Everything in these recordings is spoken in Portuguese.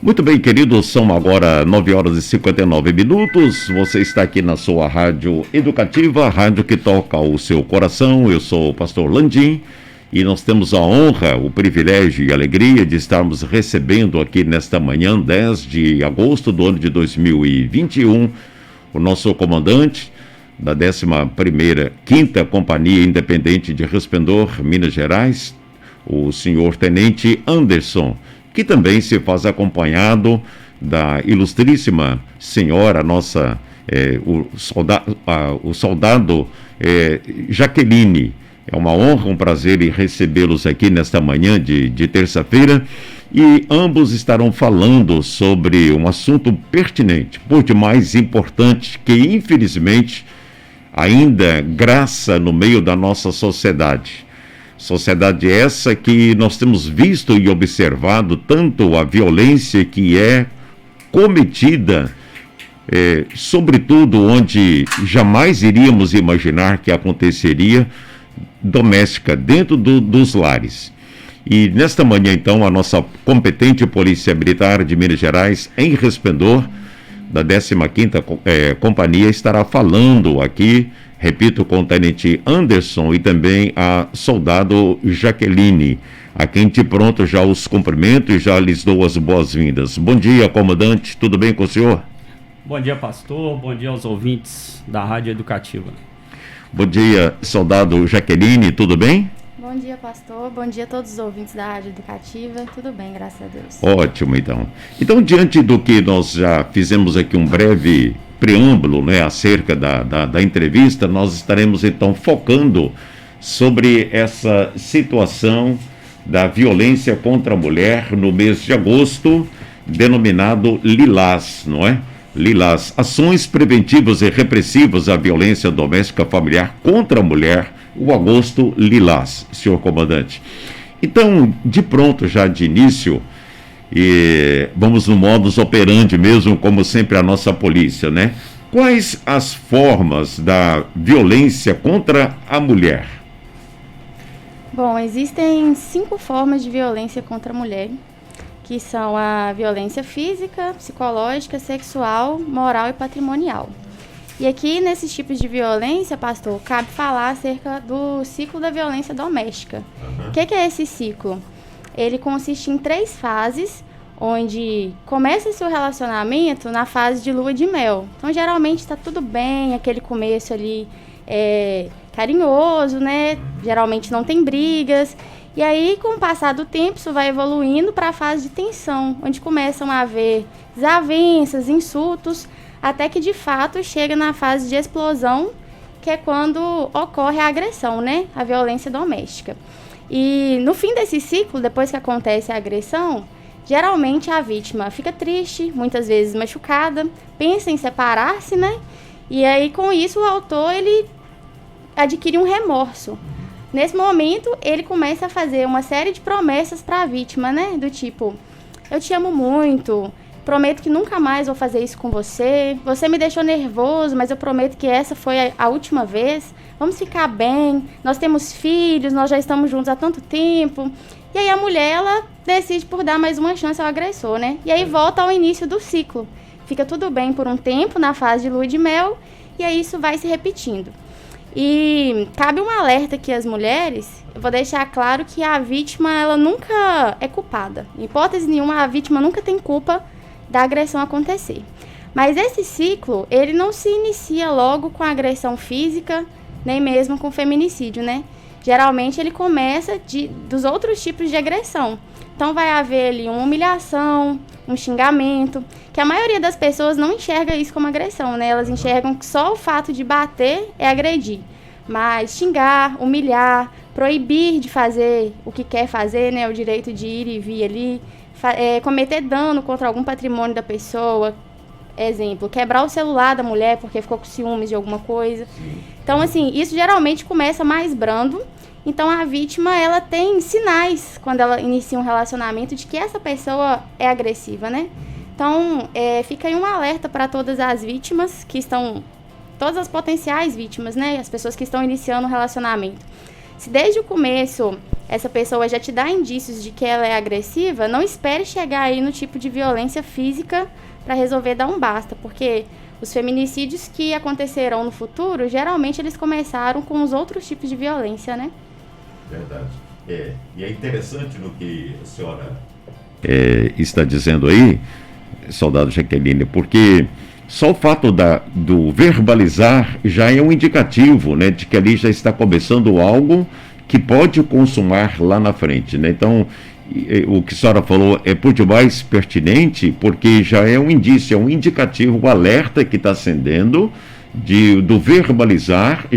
Muito bem, queridos, são agora 9 horas e 59 minutos. Você está aqui na sua rádio educativa, a rádio que toca o seu coração. Eu sou o pastor Landim e nós temos a honra, o privilégio e a alegria de estarmos recebendo aqui nesta manhã, 10 de agosto do ano de 2021, o nosso comandante da 11ª Quinta Companhia Independente de Resplendor, Minas Gerais, o senhor Tenente Anderson, que também se faz acompanhado da ilustríssima senhora, nossa, o soldado Jaqueline. É uma honra, um prazer em recebê-los aqui nesta manhã de terça-feira, e ambos estarão falando sobre um assunto pertinente, por demais importante, que infelizmente ainda graça no meio da nossa sociedade. Sociedade essa que nós temos visto e observado tanto a violência que é cometida, sobretudo onde jamais iríamos imaginar que aconteceria, doméstica, dentro dos lares. E nesta manhã, então, a nossa competente Polícia Militar de Minas Gerais, em Resplendor, da 15ª Companhia, estará falando aqui, repito, com o Tenente Anderson e também a soldado Jaqueline, a quem de pronto já os cumprimento e já lhes dou as boas-vindas. Bom dia, comandante, tudo bem com o senhor? Bom dia, pastor, bom dia aos ouvintes da Rádio Educativa. Bom dia, soldado Jaqueline, tudo bem? Bom dia, pastor, bom dia a todos os ouvintes da Rádio Educativa, tudo bem, graças a Deus. Ótimo, então. Então, diante do que nós já fizemos aqui um breve preâmbulo, né, acerca da entrevista, nós estaremos então focando sobre essa situação da violência contra a mulher no mês de agosto, denominado Lilás, não é? Lilás, ações preventivas e repressivas à violência doméstica familiar contra a mulher, o agosto Lilás, senhor comandante. Então, de pronto, já de início, e vamos no modus operandi mesmo, como sempre a nossa polícia, né? Quais as formas da violência contra a mulher? Bom, existem 5 formas de violência contra a mulher, que são a violência física, psicológica, sexual, moral e patrimonial. E aqui, nesses tipos de violência, pastor, cabe falar acerca do ciclo da violência doméstica. O que é esse ciclo? Ele consiste em 3 fases, onde começa-se o relacionamento na fase de lua de mel. Então, geralmente está tudo bem, aquele começo ali carinhoso, né? Geralmente não tem brigas. E aí, com o passar do tempo, isso vai evoluindo para a fase de tensão, onde começam a haver desavenças, insultos, até que de fato chega na fase de explosão, que é quando ocorre a agressão, né? A violência doméstica. E no fim desse ciclo, depois que acontece a agressão, geralmente a vítima fica triste, muitas vezes machucada, pensa em separar-se, né? E aí, com isso, o autor, ele adquire um remorso. Nesse momento, ele começa a fazer uma série de promessas para a vítima, né? Do tipo, eu te amo muito, prometo que nunca mais vou fazer isso com você, você me deixou nervoso, mas eu prometo que essa foi a última vez, vamos ficar bem, nós temos filhos, nós já estamos juntos há tanto tempo. E aí a mulher, ela decide por dar mais uma chance ao agressor, né? E aí volta ao início do ciclo. Fica tudo bem por um tempo, na fase de lua de mel, e aí isso vai se repetindo. E cabe um alerta aqui às mulheres, eu vou deixar claro que a vítima, ela nunca é culpada. Em hipótese nenhuma, a vítima nunca tem culpa da agressão acontecer. Mas esse ciclo, ele não se inicia logo com a agressão física, nem mesmo com o feminicídio, né? Geralmente ele começa dos outros tipos de agressão. Então vai haver ali uma humilhação, um xingamento, que a maioria das pessoas não enxerga isso como agressão, né? Elas enxergam que só o fato de bater é agredir. Mas xingar, humilhar, proibir de fazer o que quer fazer, né? O direito de ir e vir ali, cometer dano contra algum patrimônio da pessoa, exemplo, quebrar o celular da mulher porque ficou com ciúmes de alguma coisa. Então, assim, isso geralmente começa mais brando. Então, a vítima, ela tem sinais, quando ela inicia um relacionamento, de que essa pessoa é agressiva, né? Então, fica aí um alerta para todas as vítimas que estão... Todas as potenciais vítimas, né? As pessoas que estão iniciando um relacionamento. Se desde o começo essa pessoa já te dá indícios de que ela é agressiva, não espere chegar aí no tipo de violência física para resolver dar um basta, porque os feminicídios que acontecerão no futuro, geralmente eles começaram com os outros tipos de violência, né? Verdade. E é interessante no que a senhora está dizendo aí, soldado Jaqueline, porque só o fato do verbalizar já é um indicativo, né, de que ali já está começando algo que pode consumar lá na frente, né? Então, o que a senhora falou é por demais pertinente, porque já é um indício, é um indicativo, um alerta que está acendendo do verbalizar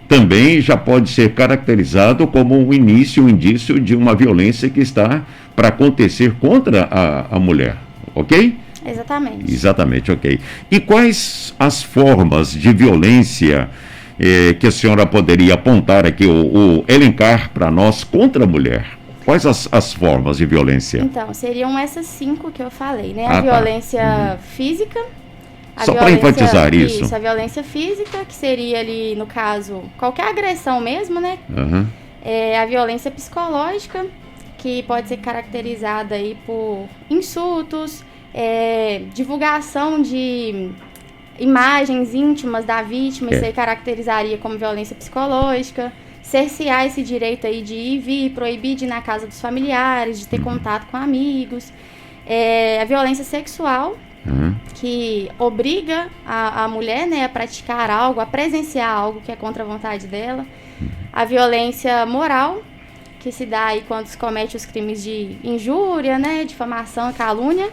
também já pode ser caracterizado como um início, um indício de uma violência que está para acontecer contra a mulher, ok? Exatamente. Exatamente, ok. E quais as formas de violência que a senhora poderia apontar aqui, ou elencar para nós contra a mulher? Quais as formas de violência? Então, seriam essas 5 que eu falei, né? A violência física. Só para enfatizar isso. A violência física, que seria ali, no caso, qualquer agressão mesmo, né? Uhum. A violência psicológica, que pode ser caracterizada aí por insultos, divulgação de imagens íntimas da vítima, isso aí caracterizaria como violência psicológica. Cercear esse direito aí de ir e vir, proibir de ir na casa dos familiares, de ter contato com amigos. A violência sexual, que obriga a mulher, né, a praticar algo, a presenciar algo que é contra a vontade dela. A violência moral, que se dá aí quando se comete os crimes de injúria, né, difamação, calúnia.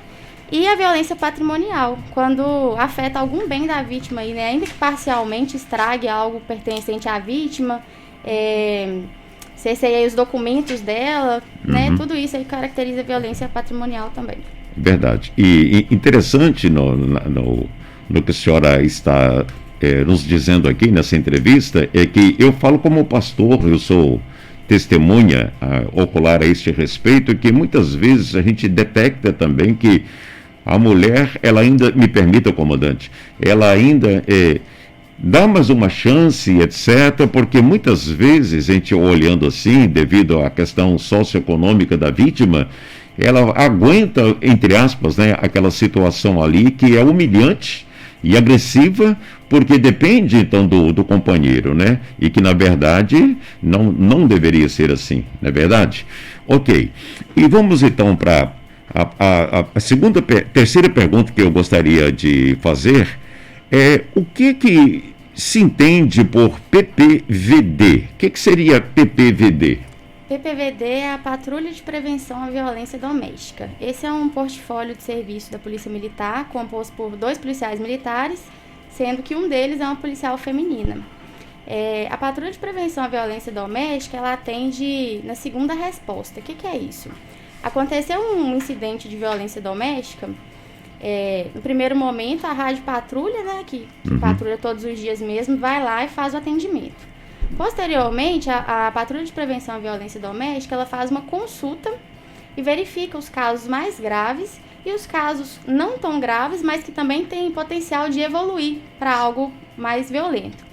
E a violência patrimonial, quando afeta algum bem da vítima, aí, né, ainda que parcialmente estrague algo pertencente à vítima, cerceia os documentos dela, né, tudo isso aí caracteriza a violência patrimonial também. Verdade. E interessante no que a senhora está nos dizendo aqui nessa entrevista, é que eu falo como pastor, eu sou testemunha ocular a este respeito, que muitas vezes a gente detecta também que a mulher, ela ainda, me permita, comandante, ela ainda dá mais uma chance, etc., porque muitas vezes a gente olhando assim, devido à questão socioeconômica da vítima, ela aguenta, entre aspas, né, aquela situação ali que é humilhante e agressiva, porque depende então do companheiro, né? E que na verdade não deveria ser assim, não é verdade? Ok. E vamos então para a terceira pergunta que eu gostaria de fazer é o que se entende por PPVD? O que seria PPVD? PPVD é a Patrulha de Prevenção à Violência Doméstica. Esse é um portfólio de serviço da Polícia Militar, composto por 2 policiais militares, sendo que um deles é uma policial feminina. A Patrulha de Prevenção à Violência Doméstica, ela atende na segunda resposta. O que é isso? Aconteceu um incidente de violência doméstica, no primeiro momento a Rádio Patrulha, né, que patrulha todos os dias mesmo, vai lá e faz o atendimento. Posteriormente, a Patrulha de Prevenção à Violência Doméstica, ela faz uma consulta e verifica os casos mais graves e os casos não tão graves, mas que também têm potencial de evoluir para algo mais violento.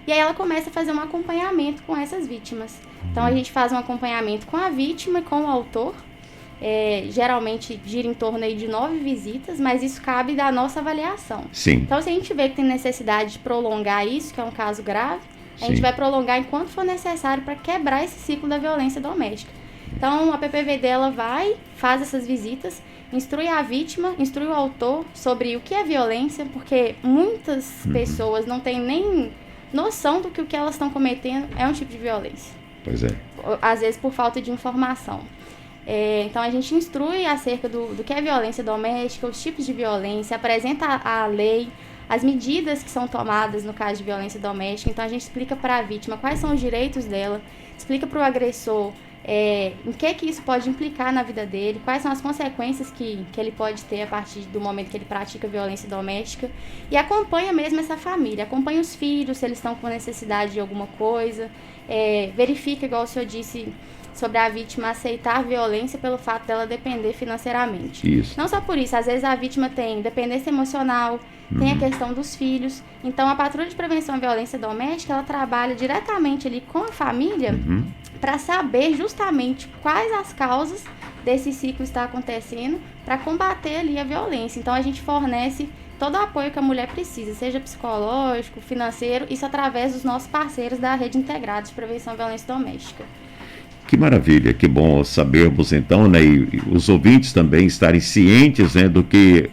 E aí ela começa a fazer um acompanhamento com essas vítimas. Então a gente faz um acompanhamento com a vítima e com o autor. Geralmente gira em torno aí de 9 visitas, mas isso cabe da nossa avaliação. Sim. Então se a gente vê que tem necessidade de prolongar isso, que é um caso grave, a gente vai prolongar enquanto for necessário para quebrar esse ciclo da violência doméstica. Então, a PPVD ela vai, faz essas visitas, instrui a vítima, instrui o autor sobre o que é violência, porque muitas pessoas não têm nem noção do que o que elas estão cometendo é um tipo de violência. Pois é. Às vezes por falta de informação. Então, a gente instrui acerca do que é violência doméstica, os tipos de violência, apresenta a lei, as medidas que são tomadas no caso de violência doméstica. Então a gente explica para a vítima quais são os direitos dela, explica para o agressor em que isso pode implicar na vida dele, quais são as consequências que ele pode ter a partir do momento que ele pratica violência doméstica, e acompanha mesmo essa família, acompanha os filhos, se eles estão com necessidade de alguma coisa, verifica, igual o senhor disse, sobre a vítima aceitar violência pelo fato dela depender financeiramente. Isso. Não só por isso, às vezes a vítima tem dependência emocional, tem a questão dos filhos. Então, a Patrulha de Prevenção à Violência Doméstica, ela trabalha diretamente ali com a família para saber justamente quais as causas desse ciclo está acontecendo, para combater ali a violência. Então a gente fornece todo o apoio que a mulher precisa, seja psicológico, financeiro, isso através dos nossos parceiros da Rede Integrada de Prevenção à Violência Doméstica. Que maravilha, que bom sabermos então, né, e os ouvintes também estarem cientes, né, do que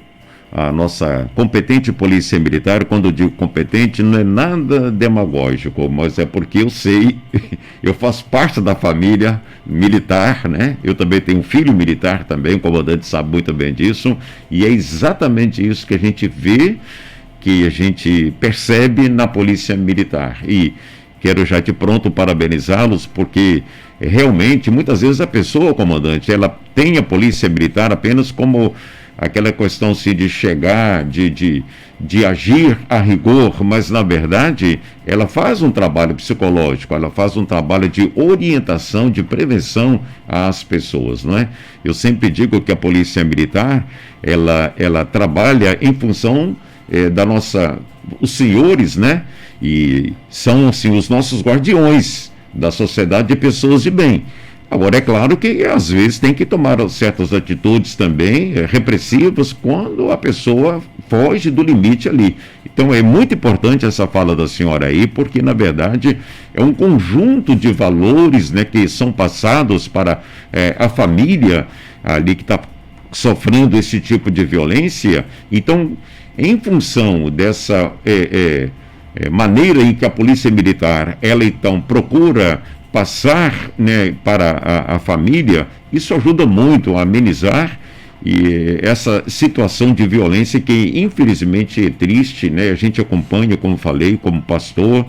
a nossa competente polícia militar, quando eu digo competente, não é nada demagógico, mas é porque eu sei, eu faço parte da família militar, né? Eu também tenho um filho militar também, o comandante sabe muito bem disso, e é exatamente isso que a gente vê, que a gente percebe na polícia militar. E quero já de pronto parabenizá-los, porque realmente, muitas vezes a pessoa, comandante, ela tem a polícia militar apenas como aquela questão assim, de chegar, de agir a rigor, mas na verdade ela faz um trabalho psicológico, ela faz um trabalho de orientação, de prevenção às pessoas, não é? Eu sempre digo que a polícia militar, ela trabalha em função da nossa, os senhores, né? E são assim os nossos guardiões da sociedade de pessoas de bem. Agora, é claro que às vezes tem que tomar certas atitudes também repressivas quando a pessoa foge do limite ali. Então é muito importante essa fala da senhora aí, porque na verdade é um conjunto de valores, né, que são passados para a família ali que está sofrendo esse tipo de violência. Então, em função dessa maneira em que a polícia militar, ela então procura passar, né, para a família, isso ajuda muito a amenizar essa situação de violência que infelizmente é triste, né? A gente acompanha, como falei, como pastor,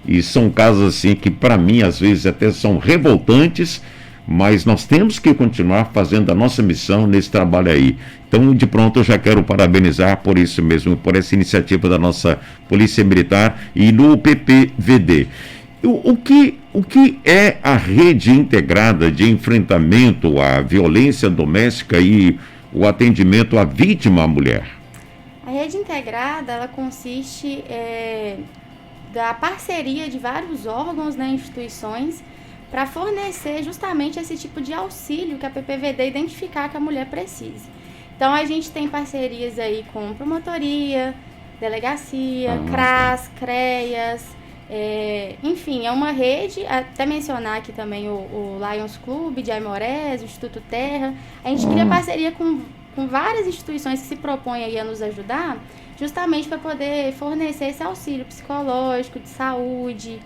e são casos assim que para mim às vezes até são revoltantes, mas nós temos que continuar fazendo a nossa missão nesse trabalho aí. Então, de pronto, eu já quero parabenizar por isso mesmo, por essa iniciativa da nossa Polícia Militar e no PPVD. O que é a rede integrada de enfrentamento à violência doméstica e o atendimento à vítima, à mulher? A rede integrada, ela consiste da parceria de vários órgãos, né, instituições, para fornecer justamente esse tipo de auxílio que a PPVD identificar que a mulher precise. Então, a gente tem parcerias aí com promotoria, delegacia, CRAS, CREAS, enfim, é uma rede, até mencionar aqui também o Lions Club de Aimorés, o Instituto Terra. A gente cria parceria com várias instituições que se propõem aí a nos ajudar, justamente para poder fornecer esse auxílio psicológico, de saúde,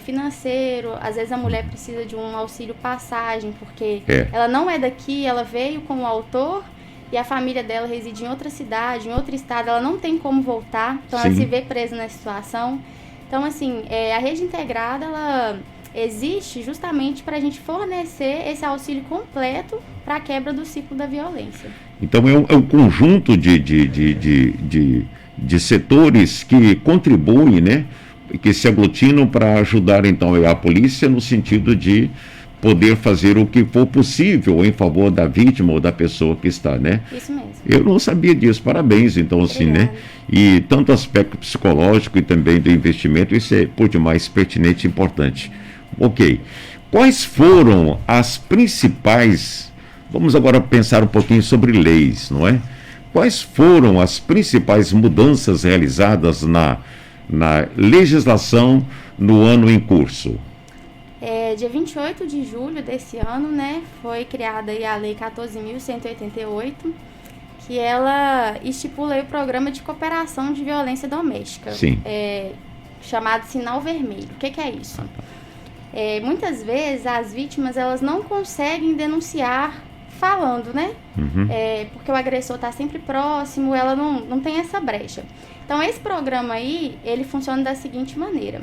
financeiro. Às vezes a mulher precisa de um auxílio passagem, porque ela não é daqui, ela veio com o autor e a família dela reside em outra cidade, em outro estado, ela não tem como voltar, então ela se vê presa nessa situação. Então, assim, a rede integrada, ela existe justamente para a gente fornecer esse auxílio completo para a quebra do ciclo da violência. Então, é um conjunto de setores que contribuem, né, que se aglutinam para ajudar, então, a polícia no sentido de poder fazer o que for possível em favor da vítima ou da pessoa que está, né? Isso mesmo. Eu não sabia disso, parabéns, então, assim, né? E tanto aspecto psicológico e também do investimento, isso é por demais pertinente e importante. Ok. Quais foram as principais... Vamos agora pensar um pouquinho sobre leis, não é? Quais foram as principais mudanças realizadas na legislação no ano em curso? Dia 28 de julho desse ano, né, foi criada aí a Lei 14.188, que ela estipula aí o Programa de Cooperação de Violência Doméstica, chamado Sinal Vermelho. O que é isso? Muitas vezes as vítimas elas não conseguem denunciar falando, né? Porque o agressor está sempre próximo, ela não tem essa brecha. Então esse programa aí, ele funciona da seguinte maneira: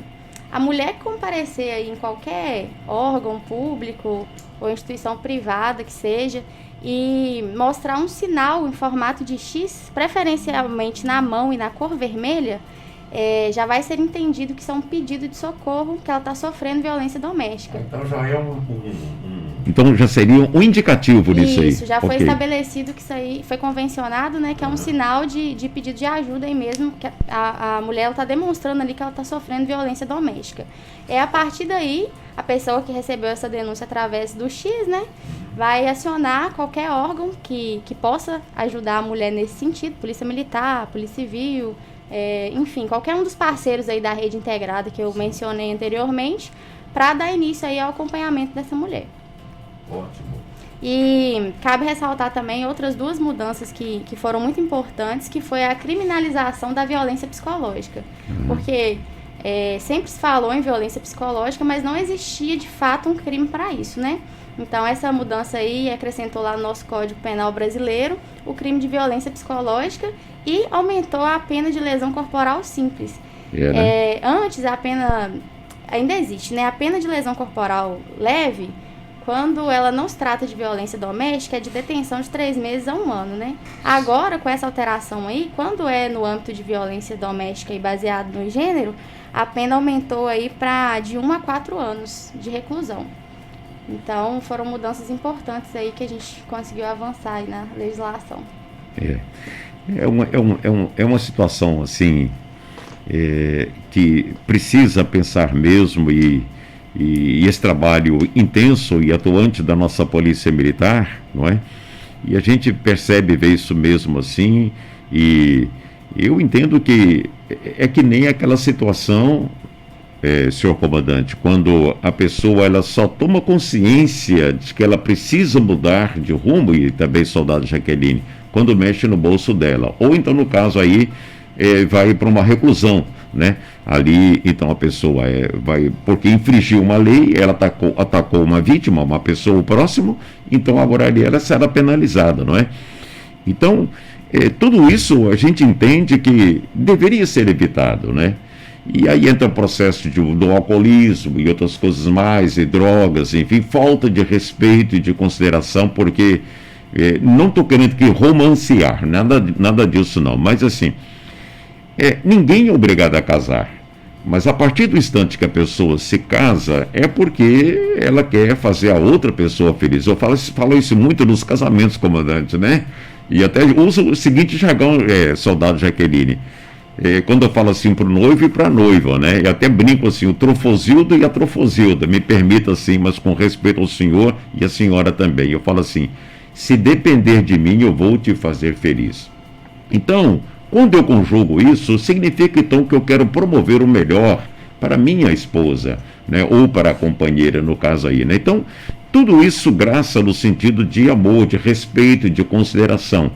a mulher comparecer aí em qualquer órgão público ou instituição privada que seja e mostrar um sinal em formato de X, preferencialmente na mão e na cor vermelha, já vai ser entendido que isso é um pedido de socorro, que ela está sofrendo violência doméstica. Então já é um Então já seria um indicativo nisso aí. Isso, já foi Ok. estabelecido que isso aí foi convencionado, né? Que é um sinal de pedido de ajuda aí mesmo, que a mulher está demonstrando ali que ela está sofrendo violência doméstica. É a partir daí, a pessoa que recebeu essa denúncia através do X, né? Vai acionar qualquer órgão que possa ajudar a mulher nesse sentido, Polícia Militar, Polícia Civil, enfim, qualquer um dos parceiros aí da rede integrada que eu mencionei anteriormente, para dar início aí ao acompanhamento dessa mulher. Ótimo. E cabe ressaltar também outras duas mudanças que foram muito importantes, que foi a criminalização da violência psicológica. Porque sempre se falou em violência psicológica, mas não existia de fato um crime para isso, né? Então essa mudança aí acrescentou lá no nosso Código Penal brasileiro o crime de violência psicológica e aumentou a pena de lesão corporal simples. Né? Antes a pena, ainda existe, né? A pena de lesão corporal leve, quando ela não se trata de violência doméstica, é de detenção de 3 meses a 1 ano, né? Agora, com essa alteração aí, quando é no âmbito de violência doméstica e baseado no gênero, a pena aumentou aí para de 1 a 4 anos de reclusão. Então, foram mudanças importantes aí que a gente conseguiu avançar aí na legislação. É uma situação, assim, que precisa pensar mesmo e esse trabalho intenso e atuante da nossa Polícia Militar, não é? E a gente percebe, vê isso mesmo assim, e eu entendo que é que nem aquela situação, senhor comandante, quando a pessoa ela só toma consciência de que ela precisa mudar de rumo, e também soldado Jaqueline, quando mexe no bolso dela, ou então no caso aí vai para uma reclusão, né? Ali, então a pessoa vai, porque infringiu uma lei, ela atacou uma vítima, uma pessoa próximo, então agora ali ela será penalizada, não é? Então, tudo isso a gente entende que deveria ser evitado, né? E aí entra o processo do alcoolismo e outras coisas mais, e drogas, enfim, falta de respeito e de consideração, porque não estou querendo que romancear, nada disso não, mas assim, ninguém é obrigado a casar, mas a partir do instante que a pessoa se casa, é porque ela quer fazer a outra pessoa feliz. Eu falo isso muito nos casamentos, comandante, né? E até uso o seguinte jargão, soldado Jaqueline, quando eu falo assim para o noivo e para a noiva, né? E até brinco assim, o trofosildo e a trofosilda, me permita assim, mas com respeito ao senhor e a senhora também. Eu falo assim, se depender de mim, eu vou te fazer feliz. Então, quando eu conjugo isso, significa então que eu quero promover o melhor para minha esposa, né? Ou para a companheira, no caso aí, né? Então, tudo isso graça no sentido de amor, de respeito, de consideração.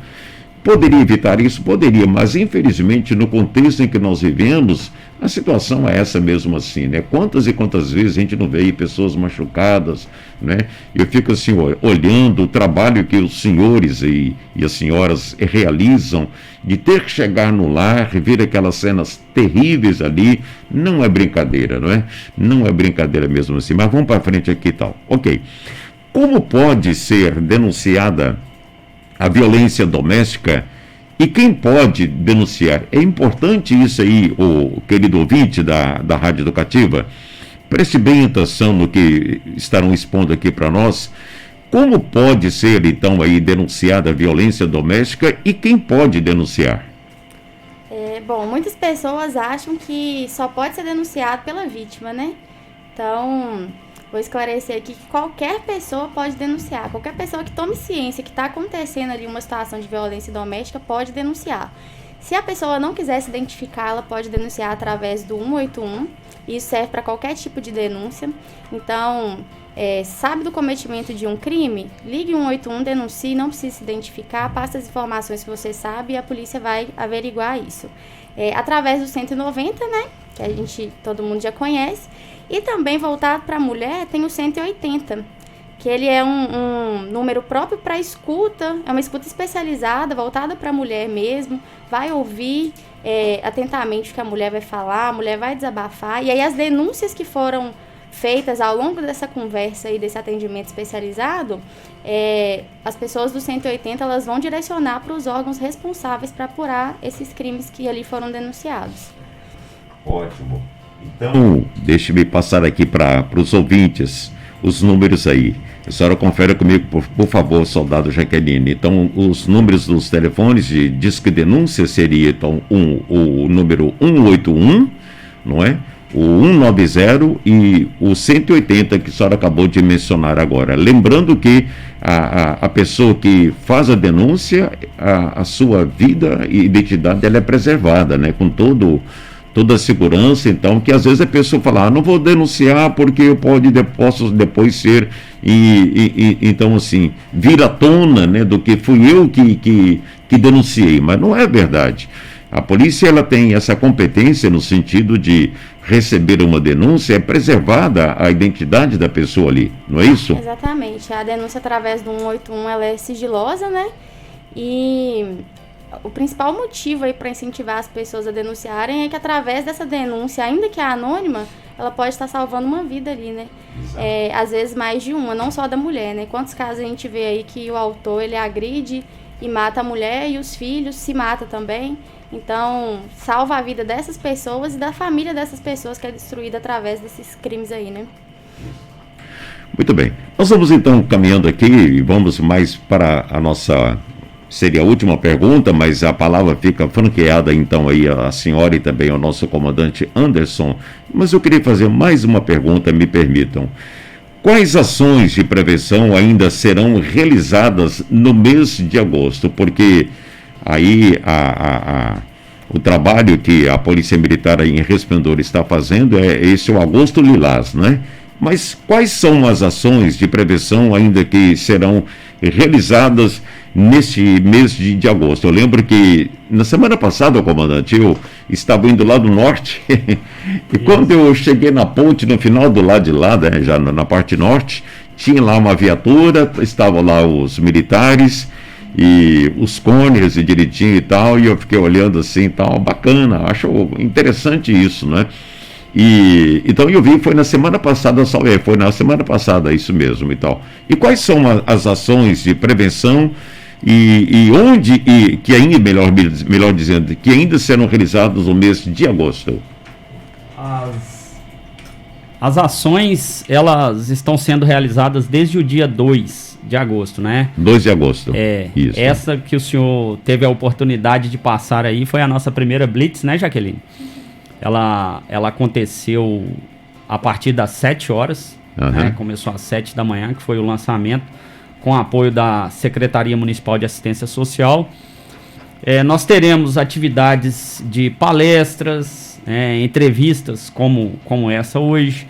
Poderia evitar isso? Poderia, mas infelizmente no contexto em que nós vivemos, a situação é essa mesmo assim, né? Quantas e quantas vezes a gente não vê aí pessoas machucadas, né? Eu fico assim, olhando o trabalho que os senhores e as senhoras realizam, de ter que chegar no lar e ver aquelas cenas terríveis ali, não é brincadeira, não é? Não é brincadeira mesmo assim, mas vamos para frente aqui e tal. Ok. Como pode ser denunciada a violência doméstica e quem pode denunciar? É importante isso aí, o querido ouvinte da Rádio Educativa, preste bem atenção no que estarão expondo aqui para nós. Como pode ser então aí denunciada a violência doméstica e quem pode denunciar? Bom, muitas pessoas acham que só pode ser denunciado pela vítima, né? Então, vou esclarecer aqui que qualquer pessoa pode denunciar. Qualquer pessoa que tome ciência que está acontecendo ali uma situação de violência doméstica pode denunciar. Se a pessoa não quiser se identificar, ela pode denunciar através do 181. Isso serve para qualquer tipo de denúncia. Então, sabe do cometimento de um crime? Ligue 181, denuncie, não precisa se identificar, passe as informações que você sabe e a polícia vai averiguar isso. Através do 190, né? Que todo mundo já conhece. E também voltado para a mulher tem o 180, que ele é um número próprio para escuta, é uma escuta especializada, voltada para a mulher mesmo, vai ouvir atentamente o que a mulher vai falar, a mulher vai desabafar, e aí as denúncias que foram feitas ao longo dessa conversa e desse atendimento especializado, as pessoas do 180 elas vão direcionar para os órgãos responsáveis para apurar esses crimes que ali foram denunciados. Ótimo. Então, deixe-me passar aqui para os ouvintes os números aí. A senhora confere comigo, por favor, soldado Jaqueline. Então, os números dos telefones de disque denúncia seria, então, o número 181, não é? O 190 e o 180 que a senhora acabou de mencionar agora. Lembrando que a pessoa que faz a denúncia, a sua vida e identidade ela é preservada, né? Com toda a segurança, então, que às vezes a pessoa fala, não vou denunciar porque eu posso depois ser, então assim, vir à tona, né, do que fui eu que denunciei, mas não é verdade. A polícia ela tem essa competência no sentido de receber uma denúncia, é preservada a identidade da pessoa ali, não é isso? Exatamente, a denúncia através do 181 ela é sigilosa, né, e o principal motivo aí para incentivar as pessoas a denunciarem é que através dessa denúncia, ainda que é anônima, ela pode estar salvando uma vida ali, né? Às vezes mais de uma, não só da mulher, né? Quantos casos a gente vê aí que o autor, ele agride e mata a mulher e os filhos se mata também. Então, salva a vida dessas pessoas e da família dessas pessoas que é destruída através desses crimes aí, né? Muito bem. Nós vamos então caminhando aqui e vamos mais para a nossa... Seria a última pergunta, mas a palavra fica franqueada então aí a senhora e também ao nosso comandante Anderson. Mas eu queria fazer mais uma pergunta, me permitam. Quais ações de prevenção ainda serão realizadas no mês de agosto? Porque aí o trabalho que a Polícia Militar aí em Resplendor está fazendo é esse o Agosto Lilás, né? Mas quais são as ações de prevenção ainda que serão realizadas neste mês de agosto? Eu lembro que na semana passada, comandante, eu estava indo lá do norte e quando eu cheguei na ponte, no final do lado de lá, né, já na parte norte, tinha lá uma viatura, estavam lá os militares e os cones e direitinho e tal, e eu fiquei olhando assim e tal, bacana, acho interessante isso, né? E então eu vi, foi na semana passada, isso mesmo e tal. E quais são as ações de prevenção e onde, que ainda, melhor dizendo, que ainda serão realizadas no mês de agosto? As ações, elas estão sendo realizadas desde o dia 2 de agosto, né? 2 de agosto. Isso. Essa que o senhor teve a oportunidade de passar aí foi a nossa primeira Blitz, né, Jaqueline? Ela aconteceu a partir das 7 horas, né? Começou às 7 da manhã, que foi o lançamento, com apoio da Secretaria Municipal de Assistência Social. Nós teremos atividades de palestras, entrevistas como essa hoje.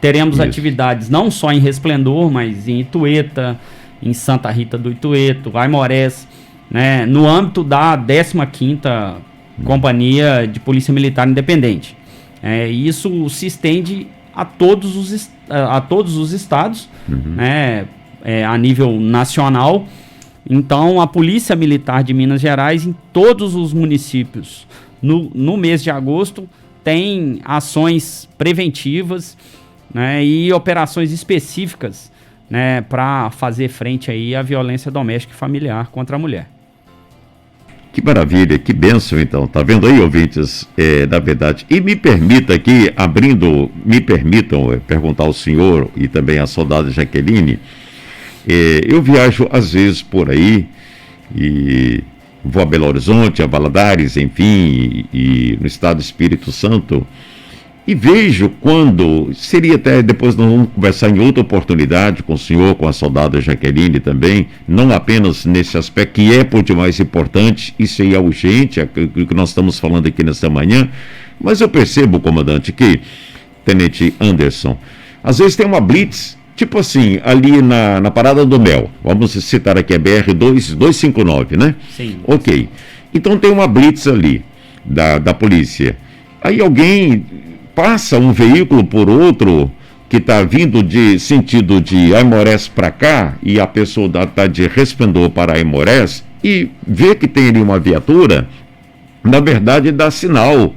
Teremos atividades não só em Resplendor, mas em Itueta, em Santa Rita do Itueto, Aimorés, né? No âmbito da 15ª Companhia de Polícia Militar Independente. Isso se estende a todos os estados, né, a nível nacional. Então, a Polícia Militar de Minas Gerais, em todos os municípios, no mês de agosto, tem ações preventivas, né, e operações específicas, né, para fazer frente aí à violência doméstica e familiar contra a mulher. Que maravilha, que bênção então, tá vendo aí, ouvintes, na verdade. E me permita aqui, permitam perguntar ao senhor e também à soldada Jaqueline, eu viajo às vezes por aí e vou a Belo Horizonte, a Valadares, enfim, e no estado do Espírito Santo, e vejo quando, seria até depois nós vamos conversar em outra oportunidade com o senhor, com a soldada Jaqueline também, não apenas nesse aspecto que é por demais importante, isso aí é urgente, o que nós estamos falando aqui nesta manhã, mas eu percebo, comandante, que, tenente Anderson, às vezes tem uma blitz, tipo assim, ali na Parada do Mel, vamos citar aqui a BR-259, né? Sim. Ok, então tem uma blitz ali, da polícia, aí alguém passa um veículo por outro que está vindo de sentido de Aimorés para cá e a pessoa está de Resplendor para Aimorés e vê que tem ali uma viatura, na verdade dá sinal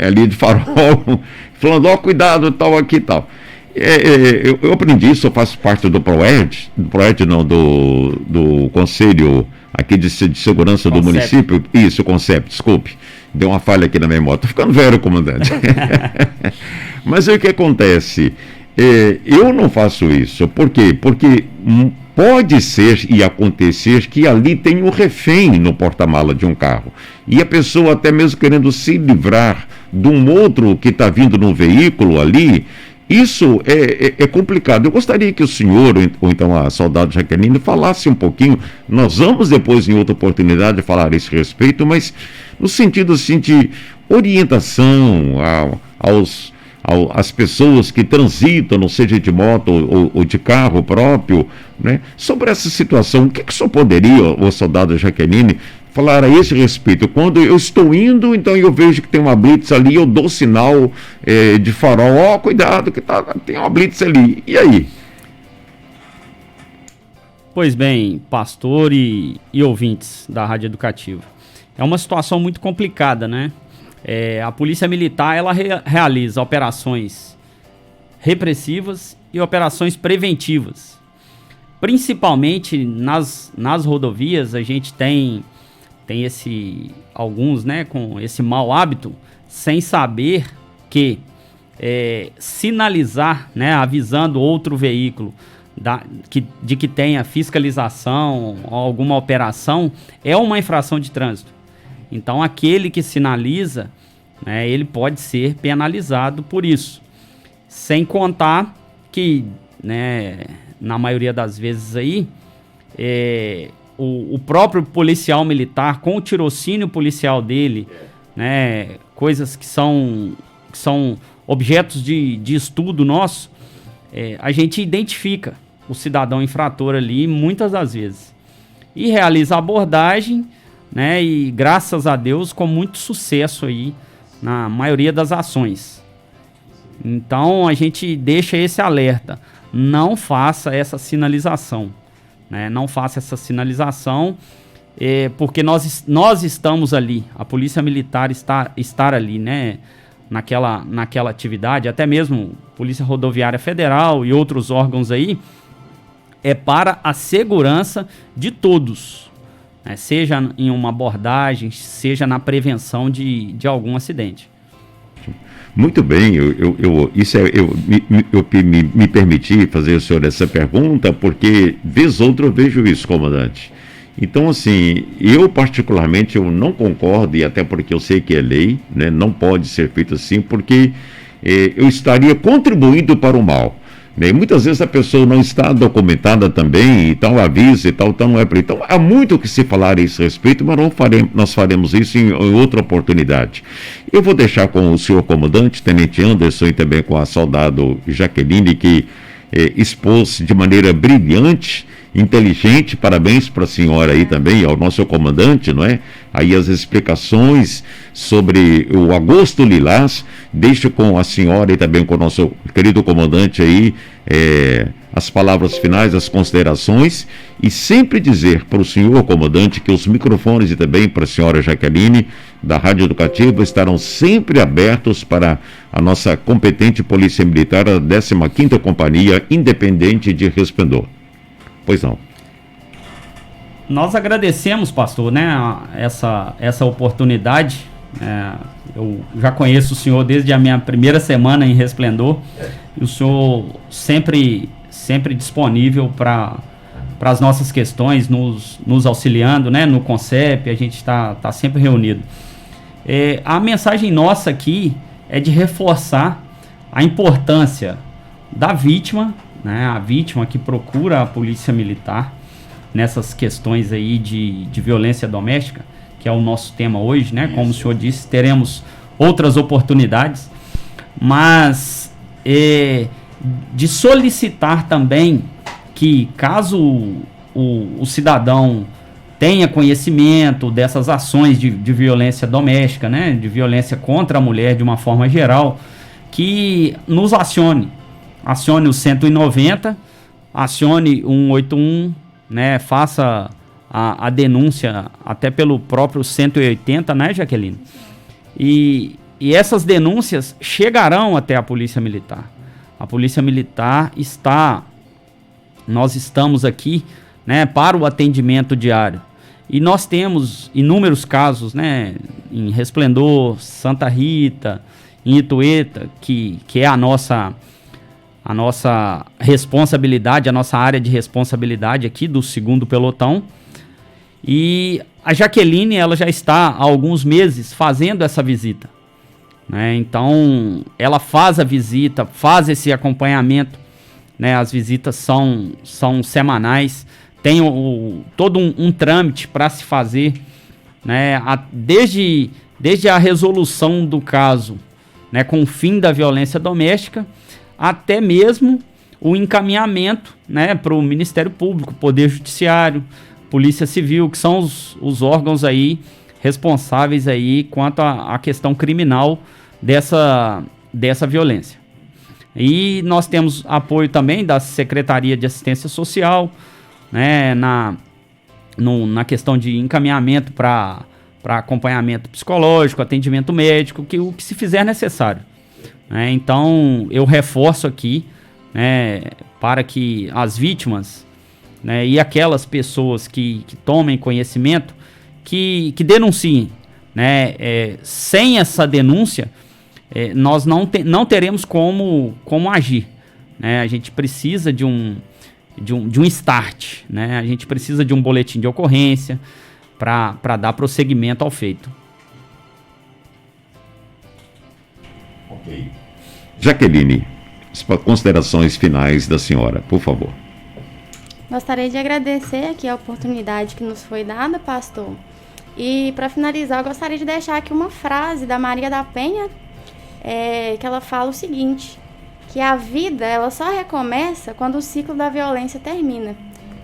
ali de farol, falando, cuidado, tal, aqui e tal. Eu aprendi isso, eu faço parte do PROERD não, do Conselho aqui de Segurança do Município, isso, CONCEP, desculpe. Deu uma falha aqui na memória. Estou ficando velho, comandante. Mas aí o que acontece? eu não faço isso. Por quê? Porque pode ser e acontecer que ali tem um refém no porta-mala de um carro. E a pessoa até mesmo querendo se livrar de um outro que está vindo no veículo ali. Isso é complicado. Eu gostaria que o senhor, ou então a soldado Jaqueline, falasse um pouquinho. Nós vamos depois, em outra oportunidade, falar a esse respeito, mas no sentido assim de orientação às pessoas que transitam, não seja de moto ou de carro próprio, né, sobre essa situação. O que o senhor poderia, o soldado Jaqueline, falar a esse respeito? Quando eu estou indo, então eu vejo que tem uma blitz ali, eu dou sinal de farol, cuidado que tem uma blitz ali. E aí? Pois bem, pastor e ouvintes da Rádio Educativa. É uma situação muito complicada, né? A Polícia Militar, ela realiza operações repressivas e operações preventivas. Principalmente nas rodovias, a gente tem alguns, né, com esse mau hábito, sem saber que sinalizar, né, avisando outro veículo de que tenha fiscalização ou alguma operação, é uma infração de trânsito. Então, aquele que sinaliza, né, ele pode ser penalizado por isso. Sem contar que, né, na maioria das vezes aí, o próprio policial militar, com o tirocínio policial dele, né, coisas que são objetos de estudo nosso, a gente identifica o cidadão infrator ali muitas das vezes. E realiza a abordagem, né, e graças a Deus com muito sucesso aí na maioria das ações. Então a gente deixa esse alerta: não faça essa sinalização, né? Não faça essa sinalização, porque nós estamos ali, a Polícia Militar estar ali, né, naquela atividade, até mesmo Polícia Rodoviária Federal e outros órgãos aí, é para a segurança de todos, né? Seja em uma abordagem, seja na prevenção de algum acidente. Muito bem, eu me permiti fazer ao senhor essa pergunta, porque vez outra eu vejo isso, comandante. Então, assim, eu particularmente eu não concordo, e até porque eu sei que é lei, né, não pode ser feito assim, porque eu estaria contribuindo para o mal. Né? Muitas vezes a pessoa não está documentada também, então avisa e tal, então não é para. Então há muito o que se falar a esse respeito, mas nós faremos isso em outra oportunidade. Eu vou deixar com o senhor comandante, Tenente Anderson, e também com a soldado Jaqueline, que expôs de maneira brilhante, inteligente. Parabéns para a senhora aí também, ao nosso comandante, não é? Aí as explicações sobre o Agosto Lilás. Deixo com a senhora e também com o nosso querido comandante aí as palavras finais, as considerações, e sempre dizer para o senhor comandante que os microfones, e também para a senhora Jaqueline da Rádio Educativa, estarão sempre abertos para a nossa competente Polícia Militar, a 15ª Companhia Independente de Resplendor. Pois não. Nós agradecemos, pastor, né, essa oportunidade. Eu já conheço o senhor desde a minha primeira semana em Resplendor, e o senhor sempre disponível para as nossas questões, nos auxiliando, né, no CONCEP. A gente está sempre reunido. A mensagem nossa aqui é de reforçar a importância da vítima, né, a vítima que procura a Polícia Militar nessas questões aí de violência doméstica, que é o nosso tema hoje, né? Como o senhor disse, teremos outras oportunidades, mas de solicitar também que, caso o cidadão tenha conhecimento dessas ações de violência doméstica, né? De violência contra a mulher de uma forma geral, que nos acione o 190, acione o 181, né? Faça a denúncia até pelo próprio 180, né, Jaqueline? E essas denúncias chegarão até a Polícia Militar. A Polícia Militar nós estamos aqui, né, para o atendimento diário. E nós temos inúmeros casos, né, em Resplendor, Santa Rita, em Itueta, que é a nossa a nossa responsabilidade, a nossa área de responsabilidade aqui do 2º Pelotão. E a Jaqueline, ela já está há alguns meses fazendo essa visita, né? Então, ela faz a visita, faz esse acompanhamento, né? As visitas são semanais, tem todo um trâmite para se fazer, né? Desde a resolução do caso, né? Com o fim da violência doméstica, até mesmo o encaminhamento, né? Para o Ministério Público, Poder Judiciário, Polícia Civil, que são os órgãos aí responsáveis aí quanto à questão criminal dessa violência. E nós temos apoio também da Secretaria de Assistência Social, né, na questão de encaminhamento para acompanhamento psicológico, atendimento médico, o que se fizer necessário, né? Então, eu reforço aqui, né, para que as vítimas, né, e aquelas pessoas que tomem conhecimento, que denunciem, né? Sem essa denúncia, nós não teremos como agir, né? A gente precisa de um start, né? A gente precisa de um boletim de ocorrência para dar prosseguimento ao feito. Ok. Jaqueline, considerações finais da senhora, por favor. Gostaria de agradecer aqui a oportunidade que nos foi dada, pastor. E para finalizar, eu gostaria de deixar aqui uma frase da Maria da Penha, que ela fala o seguinte, que a vida ela só recomeça quando o ciclo da violência termina.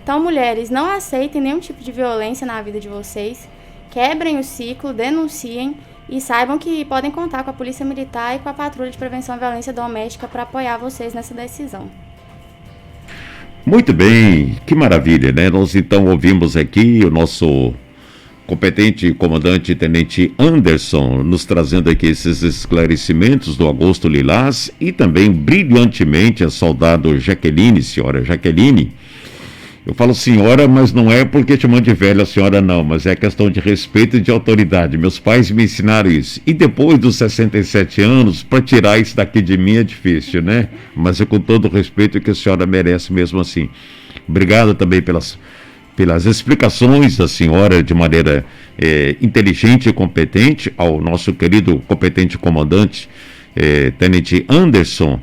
Então, mulheres, não aceitem nenhum tipo de violência na vida de vocês, quebrem o ciclo, denunciem e saibam que podem contar com a Polícia Militar e com a Patrulha de Prevenção à Violência Doméstica para apoiar vocês nessa decisão. Muito bem, que maravilha, né? Nós então ouvimos aqui o nosso competente comandante Tenente Anderson nos trazendo aqui esses esclarecimentos do Agosto Lilás e também brilhantemente a soldado Jaqueline, senhora Jaqueline. Eu falo senhora, mas não é porque chamando de velha a senhora não, mas é questão de respeito e de autoridade. Meus pais me ensinaram isso. E depois dos 67 anos, para tirar isso daqui de mim é difícil, né? Mas é com todo o respeito que a senhora merece mesmo assim. Obrigado também pelas explicações da senhora de maneira inteligente e competente ao nosso querido competente comandante, Tenente Anderson.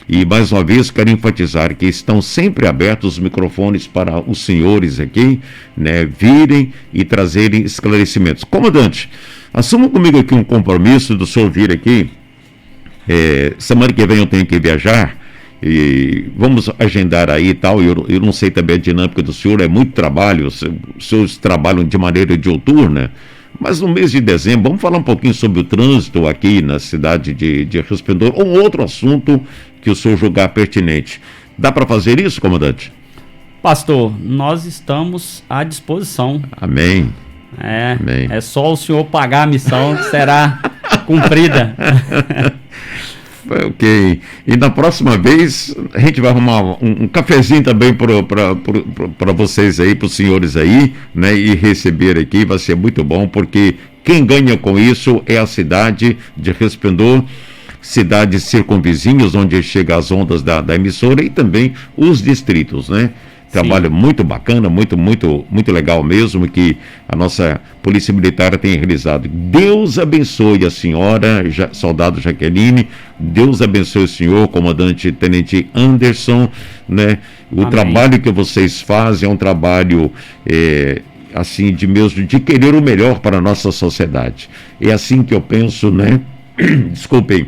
E mais uma vez quero enfatizar que estão sempre abertos os microfones para os senhores aqui, né, virem e trazerem esclarecimentos. Comandante, assuma comigo aqui um compromisso do senhor vir aqui. Semana que vem eu tenho que viajar e vamos agendar aí e tal. Eu não sei também a dinâmica do senhor, é muito trabalho, os senhores trabalham de maneira diuturna. Mas no mês de dezembro, vamos falar um pouquinho sobre o trânsito aqui na cidade de Rio Esplendor, ou outro assunto que o senhor julgar pertinente. Dá para fazer isso, comandante? Pastor, nós estamos à disposição. Amém. Amém. É só o senhor pagar a missão que será cumprida. Ok. E na próxima vez a gente vai arrumar um cafezinho também para vocês aí, para os senhores aí, né? E receber aqui vai ser muito bom, porque quem ganha com isso é a cidade de Rio Esplendor, cidades circunvizinhas, onde chega as ondas da emissora e também os distritos, né? Trabalho Sim. Muito bacana, muito legal mesmo, que a nossa Polícia Militar tem realizado. Deus abençoe a senhora, soldado Jaqueline, Deus abençoe o senhor, comandante Tenente Anderson, né? O Amém. Trabalho que vocês fazem é um trabalho, assim, de querer o melhor para a nossa sociedade. É assim que eu penso, né? Desculpem.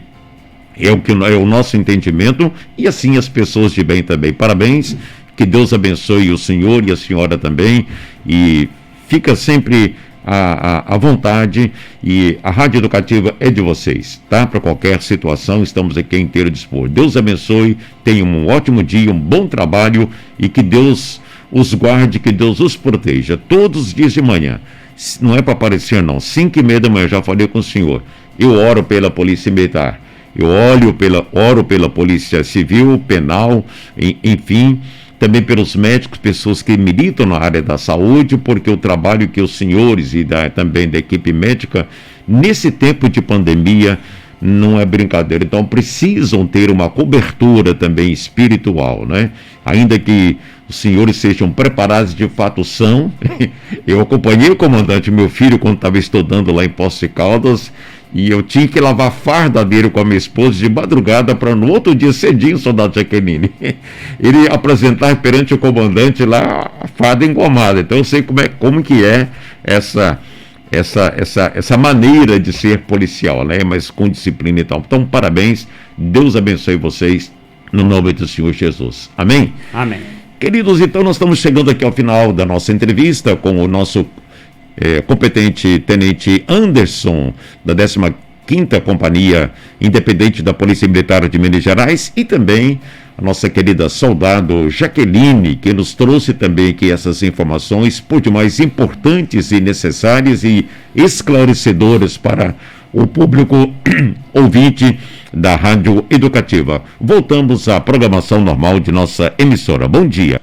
É o nosso entendimento e assim as pessoas de bem também. Parabéns. Que Deus abençoe o senhor e a senhora também, e fica sempre à vontade, e a Rádio Educativa é de vocês, tá? Para qualquer situação, estamos aqui inteiro dispor. Deus abençoe, tenham um ótimo dia, um bom trabalho, e que Deus os guarde, que Deus os proteja, todos os dias de manhã. Não é para aparecer não, 5h30 da manhã, já falei com o senhor, eu oro pela Polícia Militar, eu oro pela Polícia Civil, Penal, enfim, também pelos médicos, pessoas que militam na área da saúde, porque o trabalho que os senhores e também da equipe médica, nesse tempo de pandemia, não é brincadeira. Então precisam ter uma cobertura também espiritual, né? Ainda que os senhores sejam preparados, de fato são. Eu acompanhei o comandante, meu filho, quando estava estudando lá em Poços de Caldas, e eu tinha que lavar a farda dele com a minha esposa de madrugada para no outro dia cedinho, soldado Jaqueline, ele apresentar perante o comandante lá a farda engomada. Então eu sei como que é essa maneira de ser policial, né? Mas com disciplina e tal. Então, parabéns, Deus abençoe vocês, no nome do Senhor Jesus. Amém? Amém. Queridos, então nós estamos chegando aqui ao final da nossa entrevista com o nosso competente Tenente Anderson, da 15ª Companhia Independente da Polícia Militar de Minas Gerais, e também a nossa querida soldado Jaqueline, que nos trouxe também aqui essas informações, por demais importantes e necessárias e esclarecedoras para o público ouvinte da Rádio Educativa. Voltamos à programação normal de nossa emissora. Bom dia.